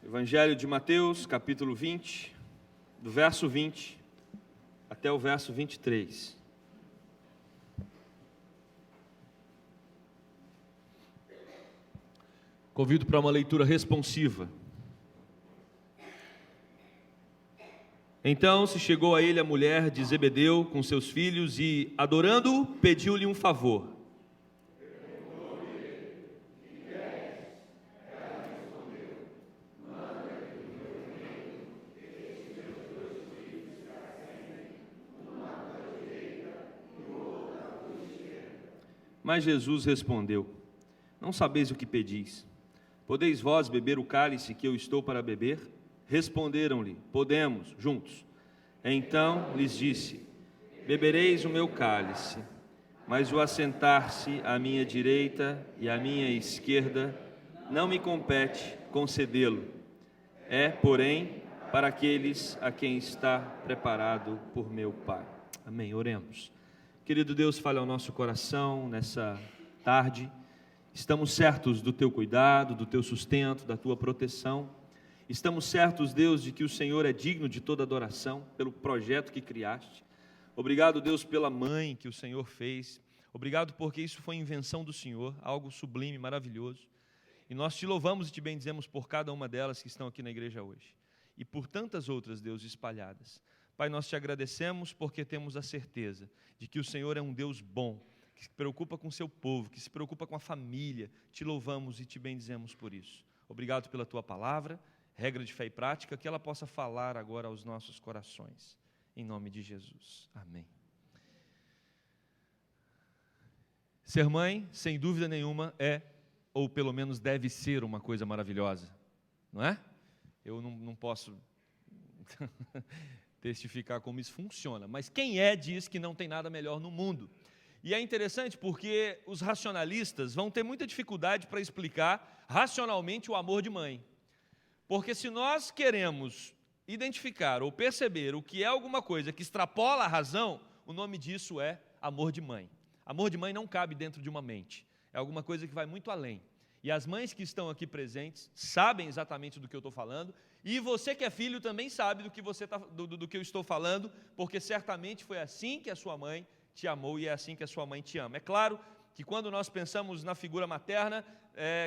Evangelho de Mateus, capítulo 20, do verso 20 até o verso 23. Convido para uma leitura responsiva. Então se chegou a ele a mulher de Zebedeu com seus filhos e, adorando-o, pediu-lhe um favor. Mas Jesus respondeu: Não sabeis o que pedis. Podeis vós beber o cálice que eu estou para beber? Responderam-lhe: Podemos, juntos. Então lhes disse: Bebereis o meu cálice, mas o assentar-se à minha direita e à minha esquerda não me compete concedê-lo. É, porém, para aqueles a quem está preparado por meu Pai. Amém. Oremos. Querido Deus, fale ao nosso coração nessa tarde. Estamos certos do Teu cuidado, do Teu sustento, da Tua proteção. Estamos certos, Deus, de que o Senhor é digno de toda adoração, pelo projeto que criaste. Obrigado, Deus, pela mãe que o Senhor fez. Obrigado porque isso foi invenção do Senhor, algo sublime, maravilhoso. E nós Te louvamos e Te bendizemos por cada uma delas que estão aqui na igreja hoje. E por tantas outras, Deus, espalhadas. Pai, nós Te agradecemos porque temos a certeza de que o Senhor é um Deus bom, que se preocupa com o Seu povo, que se preocupa com a família. Te louvamos e Te bendizemos por isso. Obrigado pela Tua palavra, regra de fé e prática, que ela possa falar agora aos nossos corações. Em nome de Jesus. Amém. Ser mãe, sem dúvida nenhuma, é, ou pelo menos deve ser, uma coisa maravilhosa, não é? Eu não posso testificar como isso funciona, mas quem diz que não tem nada melhor no mundo. E é interessante porque os racionalistas vão ter muita dificuldade para explicar racionalmente o amor de mãe. Porque se nós queremos identificar ou perceber o que é alguma coisa que extrapola a razão, o nome disso é amor de mãe. Amor de mãe não cabe dentro de uma mente, é alguma coisa que vai muito além. E as mães que estão aqui presentes sabem exatamente do que eu estou falando, e você que é filho também sabe do que eu estou falando, porque certamente foi assim que a sua mãe te amou e é assim que a sua mãe te ama. É claro que quando nós pensamos na figura materna,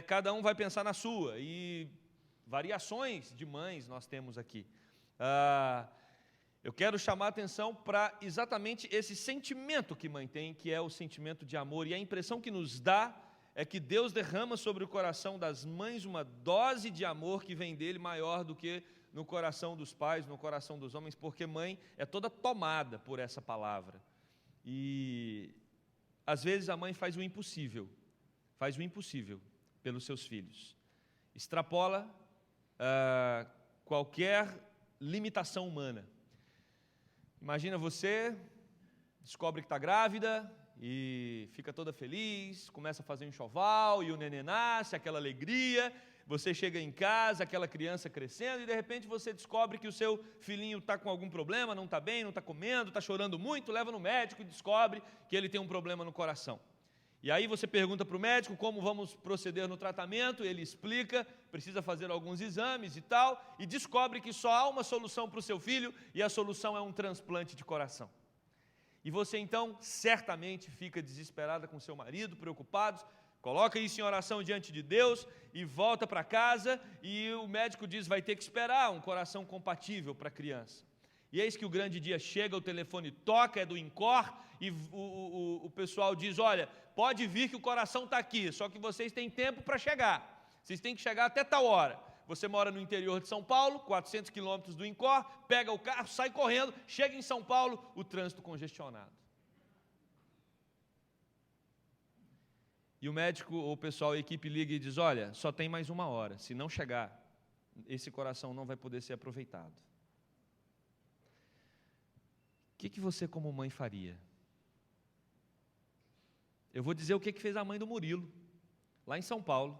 cada um vai pensar na sua, e variações de mães nós temos aqui. Eu quero chamar a atenção para exatamente esse sentimento que mãe tem, que é o sentimento de amor, e a impressão que nos dá é que Deus derrama sobre o coração das mães uma dose de amor que vem dele maior do que no coração dos pais, no coração dos homens, porque mãe é toda tomada por essa palavra. E às vezes a mãe faz o impossível pelos seus filhos. Extrapola qualquer limitação humana. Imagina você, descobre que está grávida e fica toda feliz, começa a fazer um enxoval e o neném nasce, aquela alegria, você chega em casa, aquela criança crescendo e de repente você descobre que o seu filhinho está com algum problema, não está bem, não está comendo, está chorando muito, leva no médico e descobre que ele tem um problema no coração. E aí você pergunta para o médico como vamos proceder no tratamento, ele explica, precisa fazer alguns exames e tal, e descobre que só há uma solução para o seu filho, e a solução é um transplante de coração. E você então certamente fica desesperada com seu marido, preocupados, coloca isso em oração diante de Deus e volta para casa, e o médico diz, vai ter que esperar um coração compatível para a criança. E eis que o grande dia chega, o telefone toca, é do INCOR, e o pessoal diz, olha, pode vir que o coração está aqui, só que vocês têm tempo para chegar, vocês têm que chegar até tal hora. Você mora no interior de São Paulo, 400 quilômetros do INCOR, pega o carro, sai correndo, chega em São Paulo, o trânsito congestionado. E o médico, ou o pessoal, a equipe liga e diz, olha, só tem mais uma hora, se não chegar, esse coração não vai poder ser aproveitado. O que você como mãe faria? Eu vou dizer o que fez a mãe do Murilo, lá em São Paulo.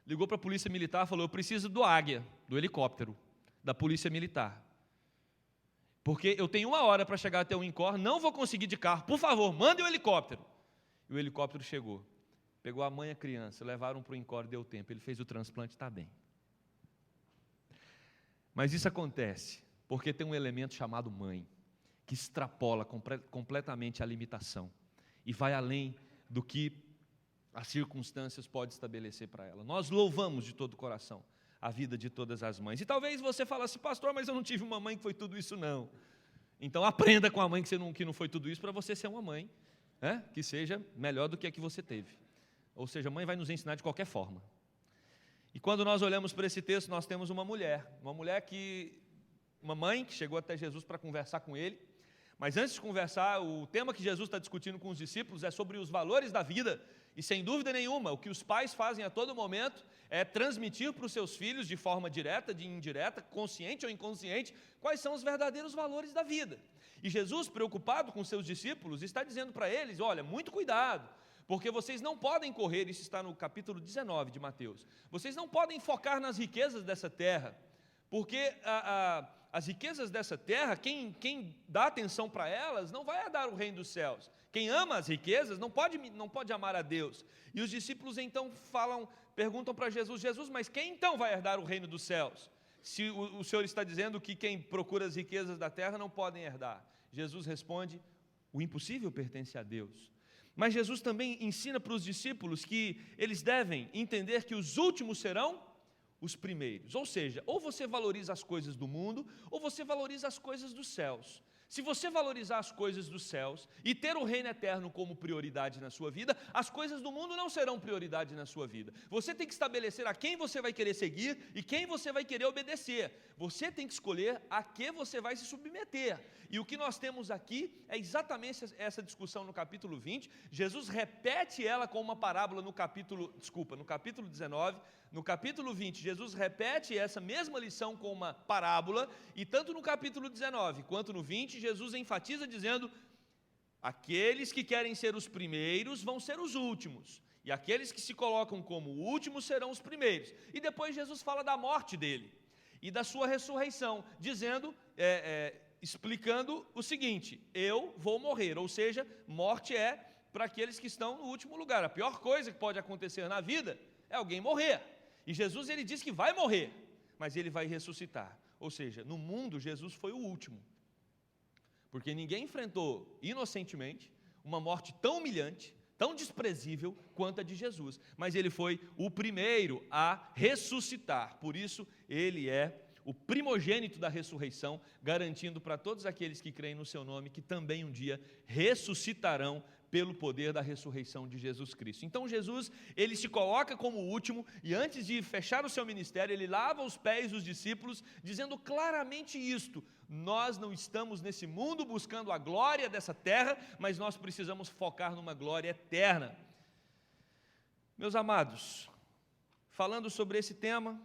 Ligou para a polícia militar, falou, eu preciso do Águia, do helicóptero, da polícia militar. Porque eu tenho uma hora para chegar até o INCOR, não vou conseguir de carro, por favor, mande o helicóptero. E o helicóptero chegou, pegou a mãe e a criança, levaram para o INCOR, deu tempo, ele fez o transplante, está bem. Mas isso acontece porque tem um elemento chamado mãe, que extrapola completamente a limitação e vai além do que as circunstâncias podem estabelecer para ela. Nós louvamos de todo o coração a vida de todas as mães. E talvez você fale assim, pastor, mas eu não tive uma mãe que foi tudo isso não. Então aprenda com a mãe que não foi tudo isso para você ser uma mãe, que seja melhor do que a que você teve. Ou seja, a mãe vai nos ensinar de qualquer forma. E quando nós olhamos para esse texto, nós temos uma mãe que chegou até Jesus para conversar com ele. Mas antes de conversar, o tema que Jesus está discutindo com os discípulos é sobre os valores da vida. E sem dúvida nenhuma, o que os pais fazem a todo momento é transmitir para os seus filhos, de forma direta, de indireta, consciente ou inconsciente, quais são os verdadeiros valores da vida. E Jesus, preocupado com seus discípulos, está dizendo para eles, olha, muito cuidado, porque vocês não podem correr, isso está no capítulo 19 de Mateus, vocês não podem focar nas riquezas dessa terra, porque as riquezas dessa terra, quem dá atenção para elas, não vai herdar o reino dos céus. Quem ama as riquezas não pode amar a Deus. E os discípulos então perguntam para Jesus, mas quem então vai herdar o reino dos céus? Se o Senhor está dizendo que quem procura as riquezas da terra não podem herdar. Jesus responde, o impossível pertence a Deus. Mas Jesus também ensina para os discípulos que eles devem entender que os últimos serão os primeiros. Ou seja, ou você valoriza as coisas do mundo, ou você valoriza as coisas dos céus. Se você valorizar as coisas dos céus e ter o reino eterno como prioridade na sua vida, as coisas do mundo não serão prioridade na sua vida. Você tem que estabelecer a quem você vai querer seguir e quem você vai querer obedecer. Você tem que escolher a que você vai se submeter. E o que nós temos aqui é exatamente essa discussão no capítulo 20. Jesus repete ela com uma parábola no capítulo 19. No capítulo 20, Jesus repete essa mesma lição com uma parábola, e tanto no capítulo 19 quanto no 20, Jesus enfatiza dizendo, aqueles que querem ser os primeiros vão ser os últimos, e aqueles que se colocam como últimos serão os primeiros. E depois Jesus fala da morte dele, e da sua ressurreição, dizendo, explicando o seguinte, eu vou morrer, ou seja, morte é para aqueles que estão no último lugar. A pior coisa que pode acontecer na vida é alguém morrer. E Jesus, ele diz que vai morrer, mas ele vai ressuscitar. Ou seja, no mundo, Jesus foi o último. Porque ninguém enfrentou inocentemente uma morte tão humilhante, tão desprezível quanto a de Jesus. Mas ele foi o primeiro a ressuscitar. Por isso, ele é o primogênito da ressurreição, garantindo para todos aqueles que creem no seu nome que também um dia ressuscitarão pelo poder da ressurreição de Jesus Cristo. Então Jesus, ele se coloca como o último, e antes de fechar o seu ministério, ele lava os pés dos discípulos, dizendo claramente isto, nós não estamos nesse mundo buscando a glória dessa terra, mas nós precisamos focar numa glória eterna. Meus amados, falando sobre esse tema,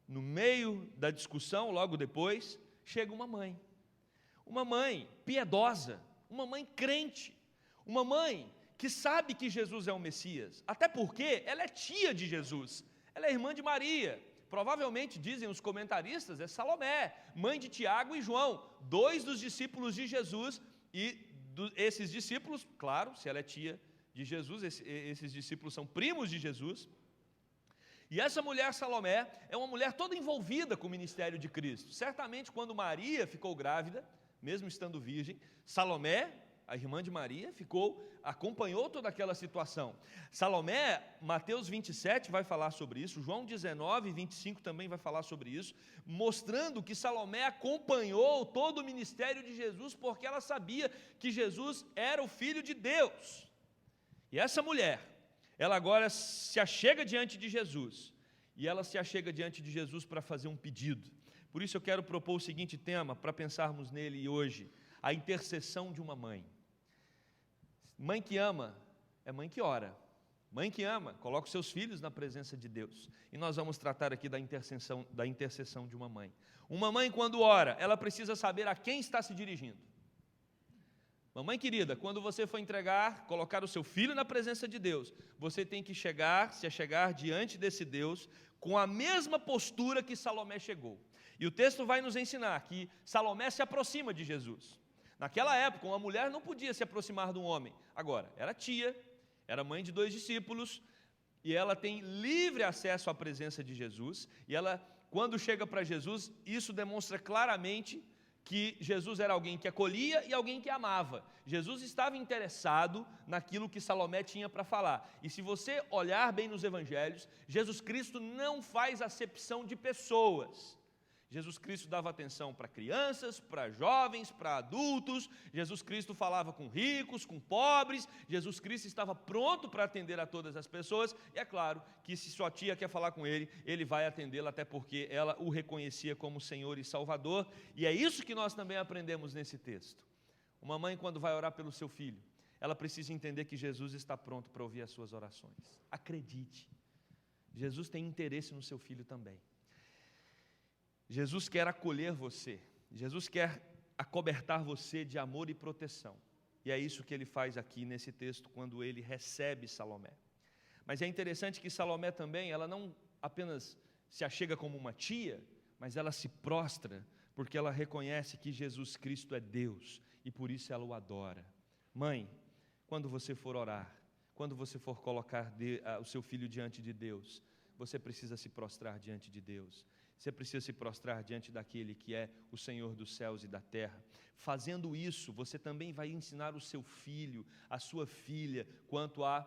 no meio da discussão, logo depois, chega uma mãe piedosa, uma mãe crente, uma mãe que sabe que Jesus é o Messias, até porque ela é tia de Jesus, ela é irmã de Maria, provavelmente, dizem os comentaristas, é Salomé, mãe de Tiago e João, 2 dos discípulos de Jesus, e esses discípulos, claro, se ela é tia de Jesus, esses discípulos são primos de Jesus, e essa mulher Salomé é uma mulher toda envolvida com o ministério de Cristo. Certamente quando Maria ficou grávida, mesmo estando virgem, Salomé, a irmã de Maria, acompanhou toda aquela situação. Salomé, Mateus 27 vai falar sobre isso, João 19 e 25 também vai falar sobre isso, mostrando que Salomé acompanhou todo o ministério de Jesus, porque ela sabia que Jesus era o Filho de Deus. E essa mulher, ela agora se achega diante de Jesus, e ela se achega diante de Jesus para fazer um pedido. Por isso eu quero propor o seguinte tema, para pensarmos nele hoje, a intercessão de uma mãe. Mãe que ama, é mãe que ora. Mãe que ama, coloca os seus filhos na presença de Deus. E nós vamos tratar aqui da intercessão de uma mãe. Uma mãe, quando ora, ela precisa saber a quem está se dirigindo. Mamãe querida, quando você for colocar o seu filho na presença de Deus, você tem que se achegar diante desse Deus com a mesma postura que Salomé chegou. E o texto vai nos ensinar que Salomé se aproxima de Jesus. Naquela época, uma mulher não podia se aproximar de um homem. Agora, era tia, era mãe de 2 discípulos, e ela tem livre acesso à presença de Jesus, e ela, quando chega para Jesus, isso demonstra claramente que Jesus era alguém que acolhia e alguém que amava. Jesus estava interessado naquilo que Salomé tinha para falar. E se você olhar bem nos evangelhos, Jesus Cristo não faz acepção de pessoas. Jesus Cristo dava atenção para crianças, para jovens, para adultos. Jesus Cristo falava com ricos, com pobres. Jesus Cristo estava pronto para atender a todas as pessoas. E é claro que se sua tia quer falar com ele, ele vai atendê-la, até porque ela o reconhecia como Senhor e Salvador. E é isso que nós também aprendemos nesse texto. Uma mãe, quando vai orar pelo seu filho, ela precisa entender que Jesus está pronto para ouvir as suas orações. Acredite, Jesus tem interesse no seu filho também. Jesus quer acolher você, Jesus quer acobertar você de amor e proteção, e é isso que ele faz aqui nesse texto, quando ele recebe Salomé. Mas é interessante que Salomé também, ela não apenas se achega como uma tia, mas ela se prostra, porque ela reconhece que Jesus Cristo é Deus, e por isso ela o adora. Mãe, quando você for orar, quando você for colocar o seu filho diante de Deus, você precisa se prostrar diante de Deus. Você precisa se prostrar diante daquele que é o Senhor dos céus e da terra. Fazendo isso, você também vai ensinar o seu filho, a sua filha, quanto a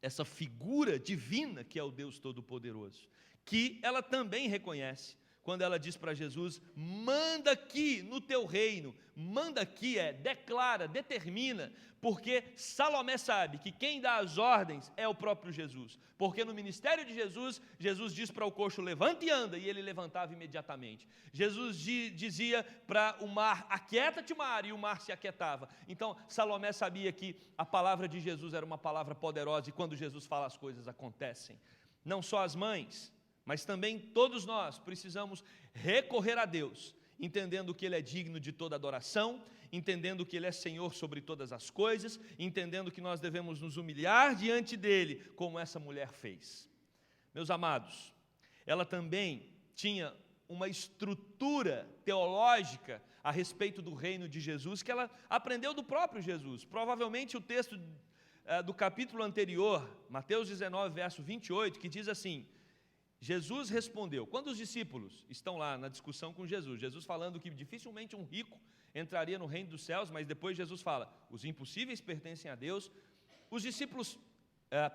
essa figura divina que é o Deus Todo-Poderoso, que ela também reconhece. Quando ela diz para Jesus, manda aqui no teu reino, manda aqui declara, determina, porque Salomé sabe que quem dá as ordens é o próprio Jesus, porque no ministério de Jesus, Jesus diz para o coxo, levanta e anda, e ele levantava imediatamente. Jesus dizia para o mar, aquieta-te mar, e o mar se aquietava. Então Salomé sabia que a palavra de Jesus era uma palavra poderosa, e quando Jesus fala as coisas acontecem. Não só as mães, mas também todos nós precisamos recorrer a Deus, entendendo que Ele é digno de toda adoração, entendendo que Ele é Senhor sobre todas as coisas, entendendo que nós devemos nos humilhar diante dEle, como essa mulher fez. Meus amados, ela também tinha uma estrutura teológica a respeito do reino de Jesus, que ela aprendeu do próprio Jesus. Provavelmente o texto do capítulo anterior, Mateus 19, verso 28, que diz assim, Jesus respondeu, quando os discípulos estão lá na discussão com Jesus, Jesus falando que dificilmente um rico entraria no reino dos céus, mas depois Jesus fala, os impossíveis pertencem a Deus. Os discípulos,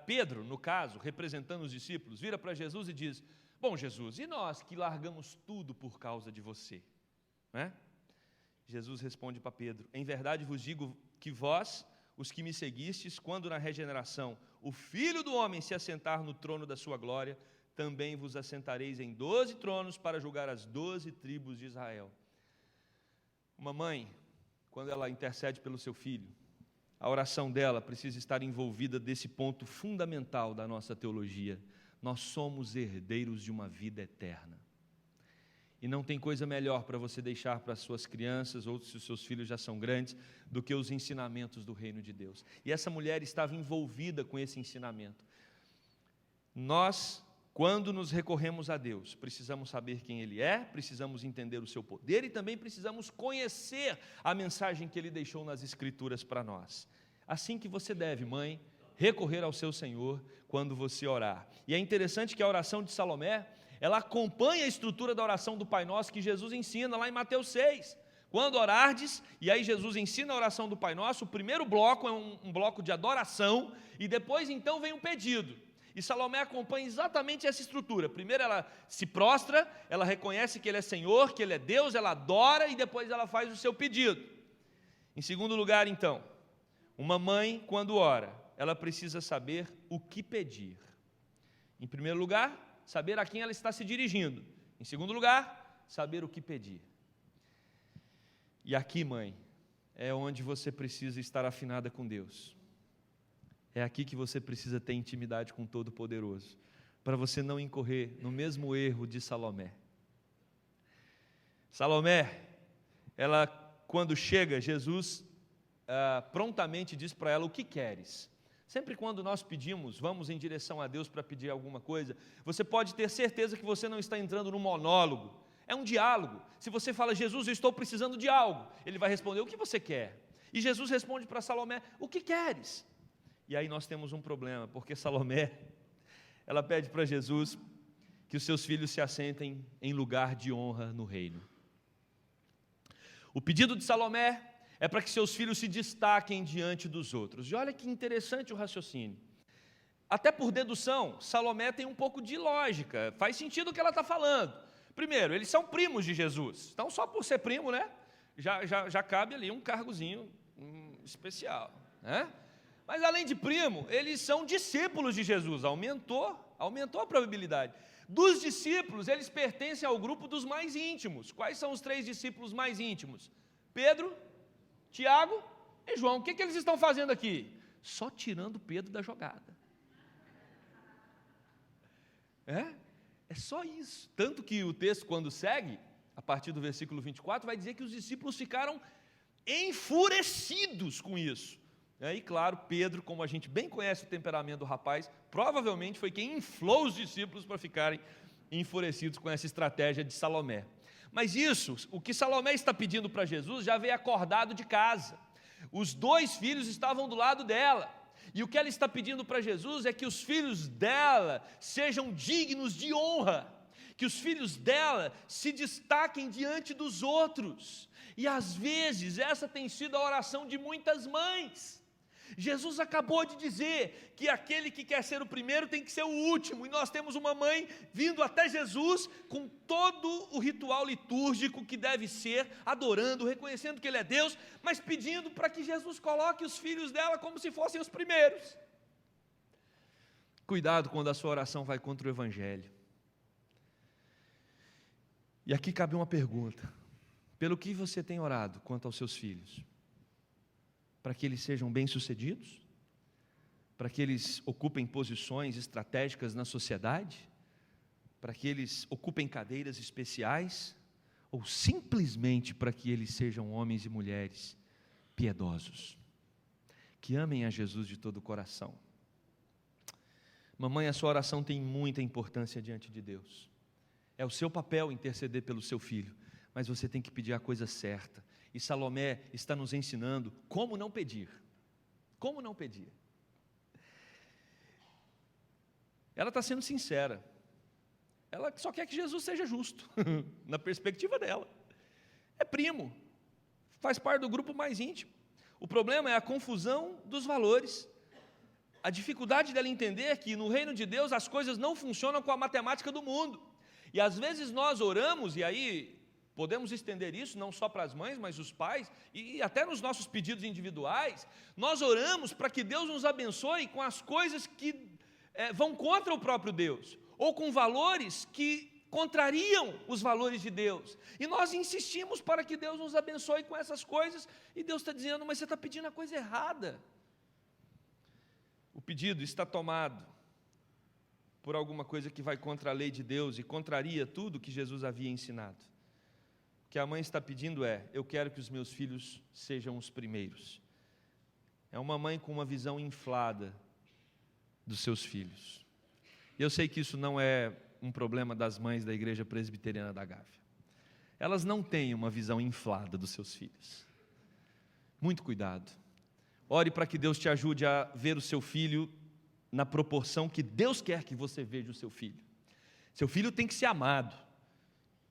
Pedro, no caso, representando os discípulos, vira para Jesus e diz, bom Jesus, e nós que largamos tudo por causa de você? Né? Jesus responde para Pedro, em verdade vos digo que vós, os que me seguistes, quando na regeneração o Filho do Homem se assentar no trono da sua glória, também vos assentareis em 12 tronos para julgar as 12 tribos de Israel. Uma mãe, quando ela intercede pelo seu filho, a oração dela precisa estar envolvida desse ponto fundamental da nossa teologia. Nós somos herdeiros de uma vida eterna. E não tem coisa melhor para você deixar para as suas crianças, ou se os seus filhos já são grandes, do que os ensinamentos do reino de Deus. E essa mulher estava envolvida com esse ensinamento. Nós, quando nos recorremos a Deus, precisamos saber quem Ele é, precisamos entender o seu poder e também precisamos conhecer a mensagem que Ele deixou nas Escrituras para nós. Assim que você deve, mãe, recorrer ao seu Senhor quando você orar. E é interessante que a oração de Salomé, ela acompanha a estrutura da oração do Pai Nosso que Jesus ensina lá em Mateus 6. Quando orardes, e aí Jesus ensina a oração do Pai Nosso, o primeiro bloco é um bloco de adoração, e depois então vem um pedido. E Salomé acompanha exatamente essa estrutura. Primeiro ela se prostra, ela reconhece que Ele é Senhor, que Ele é Deus, ela adora e depois ela faz o seu pedido. Em segundo lugar, então, uma mãe, quando ora, ela precisa saber o que pedir. Em primeiro lugar, saber a quem ela está se dirigindo. Em segundo lugar, saber o que pedir. E aqui, mãe, é onde você precisa estar afinada com Deus. É aqui que você precisa ter intimidade com o Todo-Poderoso, para você não incorrer no mesmo erro de Salomé. Salomé, ela, quando chega, Jesus prontamente diz para ela, o que queres? Sempre quando nós pedimos, vamos em direção a Deus para pedir alguma coisa, você pode ter certeza que você não está entrando num monólogo, é um diálogo. Se você fala, Jesus, eu estou precisando de algo, Ele vai responder, o que você quer? E Jesus responde para Salomé, o que queres? E aí nós temos um problema, porque Salomé, ela pede para Jesus que os seus filhos se assentem em lugar de honra no reino. O pedido de Salomé é para que seus filhos se destaquem diante dos outros. E olha que interessante o raciocínio. Até por dedução, Salomé tem um pouco de lógica, faz sentido o que ela está falando. Primeiro, eles são primos de Jesus, então só por ser primo, né, já cabe ali um cargozinho especial, né? Mas além de primo, eles são discípulos de Jesus, aumentou a probabilidade. Dos discípulos, eles pertencem ao grupo dos mais íntimos. Quais são os 3 discípulos mais íntimos? Pedro, Tiago e João. O que eles estão fazendo aqui? Só tirando Pedro da jogada. É só isso. Tanto que o texto, quando segue, a partir do versículo 24, vai dizer que os discípulos ficaram enfurecidos com isso. E claro, Pedro, como a gente bem conhece o temperamento do rapaz, provavelmente foi quem inflou os discípulos para ficarem enfurecidos com essa estratégia de Salomé. Mas isso, o que Salomé está pedindo para Jesus, já veio acordado de casa. Os 2 filhos estavam do lado dela. E o que ela está pedindo para Jesus é que os filhos dela sejam dignos de honra, que os filhos dela se destaquem diante dos outros. E às vezes essa tem sido a oração de muitas mães. Jesus acabou de dizer que aquele que quer ser o primeiro tem que ser o último, e nós temos uma mãe vindo até Jesus com todo o ritual litúrgico que deve ser, adorando, reconhecendo que Ele é Deus, mas pedindo para que Jesus coloque os filhos dela como se fossem os primeiros. Cuidado quando a sua oração vai contra o Evangelho. E aqui cabe uma pergunta: pelo que você tem orado quanto aos seus filhos? Para que eles sejam bem-sucedidos? Para que eles ocupem posições estratégicas na sociedade? Para que eles ocupem cadeiras especiais? Ou simplesmente para que eles sejam homens e mulheres piedosos, que amem a Jesus de todo o coração? Mamãe, a sua oração tem muita importância diante de Deus. É o seu papel interceder pelo seu filho, mas você tem que pedir a coisa certa. E Salomé está nos ensinando como não pedir. Como não pedir. Ela está sendo sincera. Ela só quer que Jesus seja justo, na perspectiva dela. É primo, faz parte do grupo mais íntimo. O problema é a confusão dos valores. A dificuldade dela entender que no reino de Deus as coisas não funcionam com a matemática do mundo. E às vezes nós oramos, e aí podemos estender isso não só para as mães, mas os pais, e até nos nossos pedidos individuais, nós oramos para que Deus nos abençoe com as coisas que vão contra o próprio Deus, ou com valores que contrariam os valores de Deus, e nós insistimos para que Deus nos abençoe com essas coisas, e Deus está dizendo, mas você está pedindo a coisa errada. O pedido está tomado por alguma coisa que vai contra a lei de Deus e contraria tudo que Jesus havia ensinado. O que a mãe está pedindo é: eu quero que os meus filhos sejam os primeiros. É uma mãe com uma visão inflada dos seus filhos. E eu sei que isso não é um problema das mães da Igreja Presbiteriana da Gávea. Elas não têm uma visão inflada dos seus filhos. Muito cuidado. Ore para que Deus te ajude a ver o seu filho na proporção que Deus quer que você veja o seu filho. Seu filho tem que ser amado.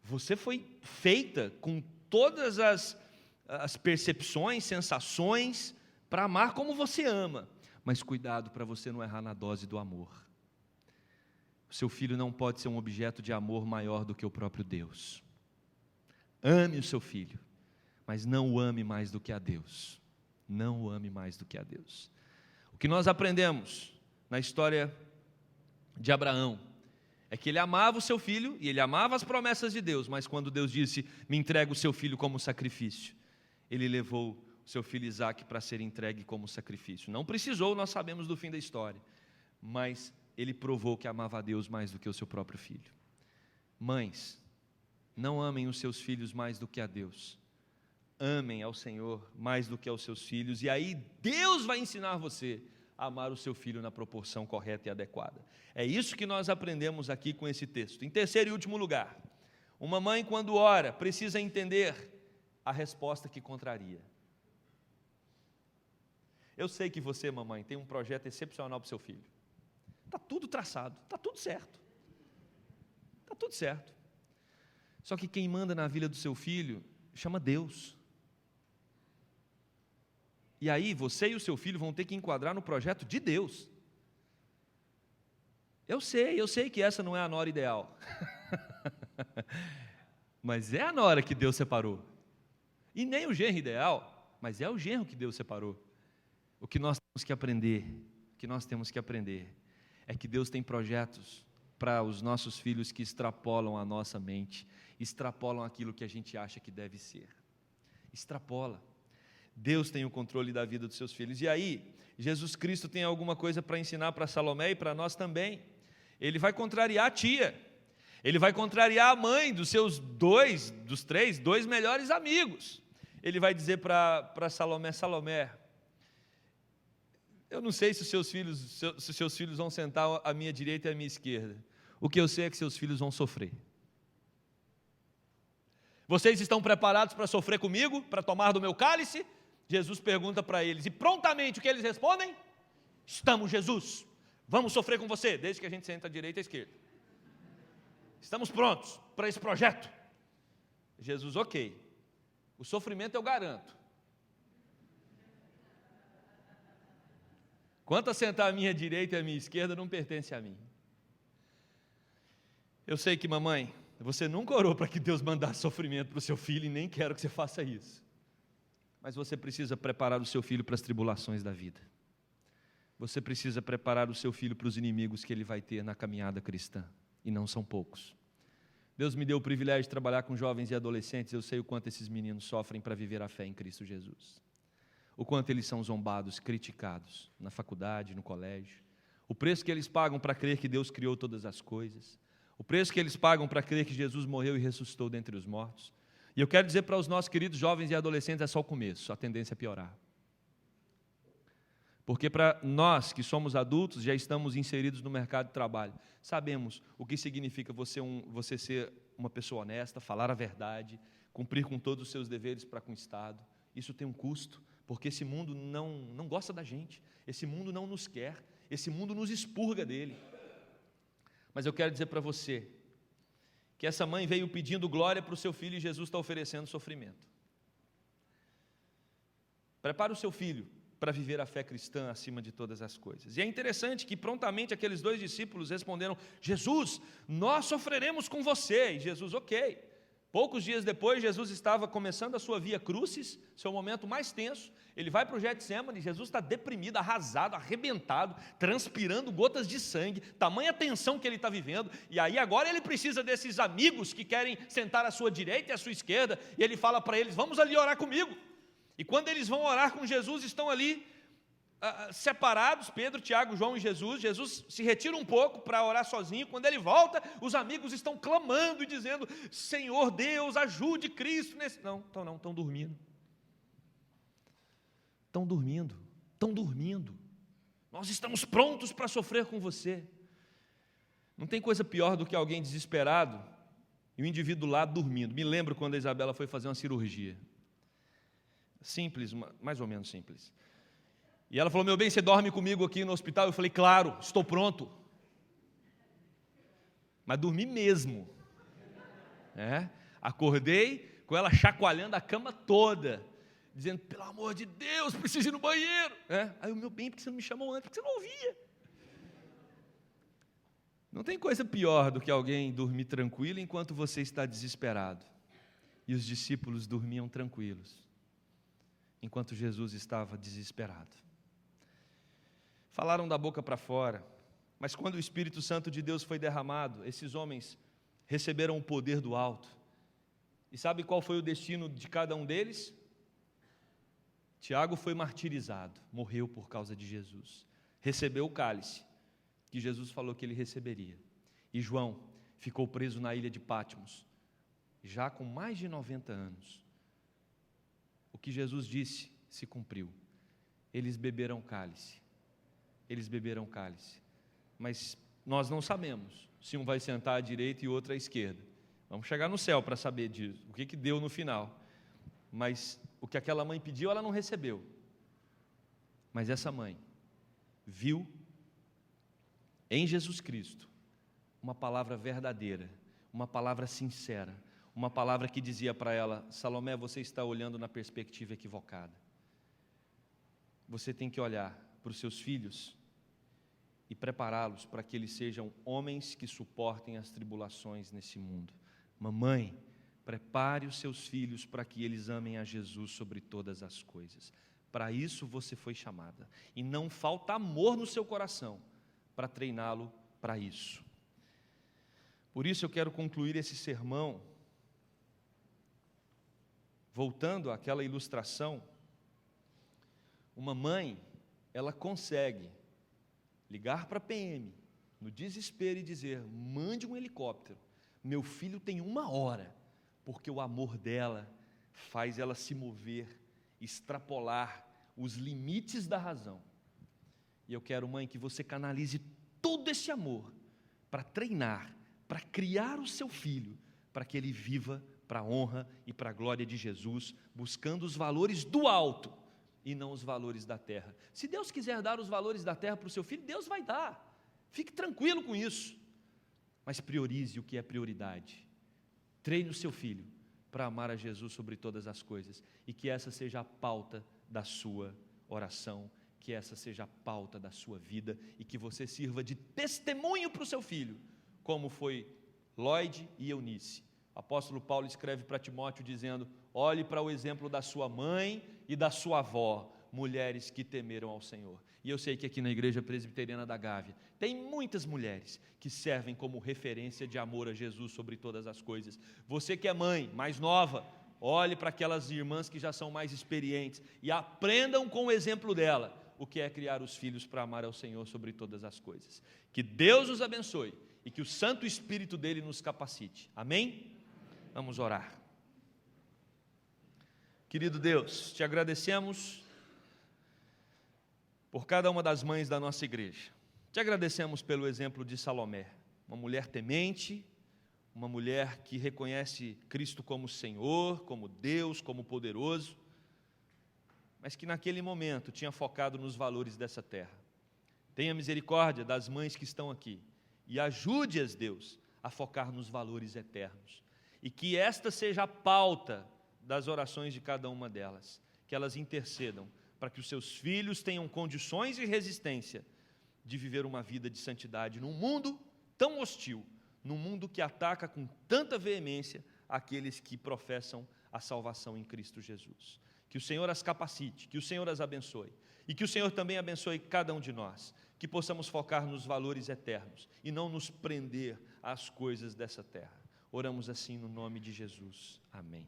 Você foi feita com todas as percepções, sensações, para amar como você ama. Mas cuidado para você não errar na dose do amor. O seu filho não pode ser um objeto de amor maior do que o próprio Deus. Ame o seu filho, mas não o ame mais do que a Deus. Não o ame mais do que a Deus. O que nós aprendemos na história de Abraão é que ele amava o seu filho e ele amava as promessas de Deus, mas quando Deus disse, me entrega o seu filho como sacrifício, ele levou o seu filho Isaque para ser entregue como sacrifício. Não precisou, nós sabemos do fim da história, mas ele provou que amava a Deus mais do que o seu próprio filho. Mães, não amem os seus filhos mais do que a Deus. Amem ao Senhor mais do que aos seus filhos, e aí Deus vai ensinar você a amar o seu filho na proporção correta e adequada. É isso que nós aprendemos aqui com esse texto. Em terceiro e último lugar, uma mãe quando ora precisa entender a resposta que contraria. Eu sei que você, mamãe, tem um projeto excepcional para o seu filho. Está tudo traçado, está tudo certo. Está tudo certo. Só que quem manda na vida do seu filho chama Deus. E aí você e o seu filho vão ter que enquadrar no projeto de Deus. Eu sei que essa não é a nora ideal. Mas é a nora que Deus separou. E nem o genro ideal, mas é o genro que Deus separou. O que nós temos que aprender, é que Deus tem projetos para os nossos filhos que extrapolam a nossa mente, extrapolam aquilo que a gente acha que deve ser. Extrapola. Deus tem o controle da vida dos seus filhos. E aí, Jesus Cristo tem alguma coisa para ensinar para Salomé e para nós também. Ele vai contrariar a tia. Ele vai contrariar a mãe dos seus dois melhores amigos. Ele vai dizer para Salomé: Salomé, eu não sei se os seus filhos vão sentar à minha direita e à minha esquerda. O que eu sei é que seus filhos vão sofrer. Vocês estão preparados para sofrer comigo, para tomar do meu cálice? Jesus pergunta para eles, e prontamente o que eles respondem? Estamos, Jesus, vamos sofrer com você, desde que a gente senta à direita e à esquerda. Estamos prontos para esse projeto. Jesus, ok, o sofrimento eu garanto. Quanto a sentar à minha direita e à minha esquerda, não pertence a mim. Eu sei que, mamãe, você nunca orou para que Deus mandasse sofrimento para o seu filho, e nem quero que você faça isso. Mas você precisa preparar o seu filho para as tribulações da vida. Você precisa preparar o seu filho para os inimigos que ele vai ter na caminhada cristã, e não são poucos. Deus me deu o privilégio de trabalhar com jovens e adolescentes, eu sei o quanto esses meninos sofrem para viver a fé em Cristo Jesus. O quanto eles são zombados, criticados, na faculdade, no colégio. O preço que eles pagam para crer que Deus criou todas as coisas. O preço que eles pagam para crer que Jesus morreu e ressuscitou dentre os mortos. E eu quero dizer para os nossos queridos jovens e adolescentes, é só o começo, a tendência é piorar. Porque para nós que somos adultos, já estamos inseridos no mercado de trabalho, sabemos o que significa você ser uma pessoa honesta, falar a verdade, cumprir com todos os seus deveres para com o Estado. Isso tem um custo, porque esse mundo não gosta da gente, esse mundo não nos quer, esse mundo nos expurga dele. Mas eu quero dizer para você, que essa mãe veio pedindo glória para o seu filho e Jesus está oferecendo sofrimento. Prepara o seu filho para viver a fé cristã acima de todas as coisas. E é interessante que prontamente aqueles 2 discípulos responderam: Jesus, nós sofreremos com você. E Jesus, ok. Poucos dias depois, Jesus estava começando a sua via crucis, seu momento mais tenso. Ele vai para o Getsemane, Jesus está deprimido, arrasado, arrebentado, transpirando gotas de sangue, tamanha tensão que ele está vivendo. E aí agora ele precisa desses amigos que querem sentar à sua direita e à sua esquerda, e ele fala para eles: vamos ali orar comigo. E quando eles vão orar com Jesus, estão ali separados, Pedro, Tiago, João e Jesus. Jesus se retira um pouco para orar sozinho. Quando ele volta, os amigos estão clamando e dizendo: Senhor Deus, ajude Cristo nesse... Não, estão dormindo. Estão dormindo. Nós estamos prontos para sofrer com você. Não tem coisa pior do que alguém desesperado e o indivíduo lá dormindo. Me lembro quando a Isabela foi fazer uma cirurgia. Simples, mais ou menos simples. E ela falou: meu bem, você dorme comigo aqui no hospital? Eu falei: claro, estou pronto. Mas dormi mesmo. Acordei com ela chacoalhando a cama toda, dizendo: pelo amor de Deus, preciso ir no banheiro. Aí o meu bem, por que você não me chamou antes? Porque você não ouvia. Não tem coisa pior do que alguém dormir tranquilo enquanto você está desesperado. E os discípulos dormiam tranquilos, enquanto Jesus estava desesperado. Falaram da boca para fora, mas quando o Espírito Santo de Deus foi derramado, esses homens receberam o poder do alto. E sabe qual foi o destino de cada um deles? Tiago foi martirizado, morreu por causa de Jesus. Recebeu o cálice que Jesus falou que ele receberia. E João ficou preso na ilha de Patmos, já com mais de 90 anos. O que Jesus disse se cumpriu. Eles beberam cálice. Mas nós não sabemos se um vai sentar à direita e outro à esquerda. Vamos chegar no céu para saber disso, o que deu no final. Mas o que aquela mãe pediu, ela não recebeu. Mas essa mãe viu em Jesus Cristo, uma palavra verdadeira, uma palavra sincera, uma palavra que dizia para ela: Salomé, você está olhando na perspectiva equivocada. Você tem que olhar para os seus filhos e prepará-los para que eles sejam homens que suportem as tribulações nesse mundo. Mamãe, prepare os seus filhos para que eles amem a Jesus sobre todas as coisas. Para isso você foi chamada. E não falta amor no seu coração para treiná-lo para isso. Por isso eu quero concluir esse sermão voltando àquela ilustração. Uma mãe, ela consegue ligar para a PM no desespero e dizer: mande um helicóptero, meu filho tem 1 hora, porque o amor dela faz ela se mover, extrapolar os limites da razão. E eu quero, mãe, que você canalize todo esse amor para treinar, para criar o seu filho, para que ele viva para a honra e para a glória de Jesus, buscando os valores do alto e não os valores da terra. Se Deus quiser dar os valores da terra para o seu filho, Deus vai dar. Fique tranquilo com isso. Mas priorize o que é prioridade. Treine o seu filho para amar a Jesus sobre todas as coisas, e que essa seja a pauta da sua oração, que essa seja a pauta da sua vida, e que você sirva de testemunho para o seu filho, como foi Lloyd e Eunice. O apóstolo Paulo escreve para Timóteo dizendo: olhe para o exemplo da sua mãe e da sua avó, mulheres que temeram ao Senhor. E eu sei que aqui na Igreja Presbiteriana da Gávea tem muitas mulheres que servem como referência de amor a Jesus sobre todas as coisas. Você que é mãe, mais nova, olhe para aquelas irmãs que já são mais experientes e aprendam com o exemplo dela o que é criar os filhos para amar ao Senhor sobre todas as coisas. Que Deus os abençoe e que o Santo Espírito dele nos capacite. Amém? Vamos orar. Querido Deus, te agradecemos por cada uma das mães da nossa igreja. Te agradecemos pelo exemplo de Salomé, uma mulher temente, uma mulher que reconhece Cristo como Senhor, como Deus, como poderoso, mas que naquele momento tinha focado nos valores dessa terra. Tenha misericórdia das mães que estão aqui e ajude-as, Deus, a focar nos valores eternos. E que esta seja a pauta das orações de cada uma delas, que elas intercedam para que os seus filhos tenham condições e resistência de viver uma vida de santidade num mundo tão hostil, num mundo que ataca com tanta veemência aqueles que professam a salvação em Cristo Jesus. Que o Senhor as capacite, que o Senhor as abençoe, e que o Senhor também abençoe cada um de nós, que possamos focar nos valores eternos e não nos prender às coisas dessa terra. Oramos assim no nome de Jesus. Amém.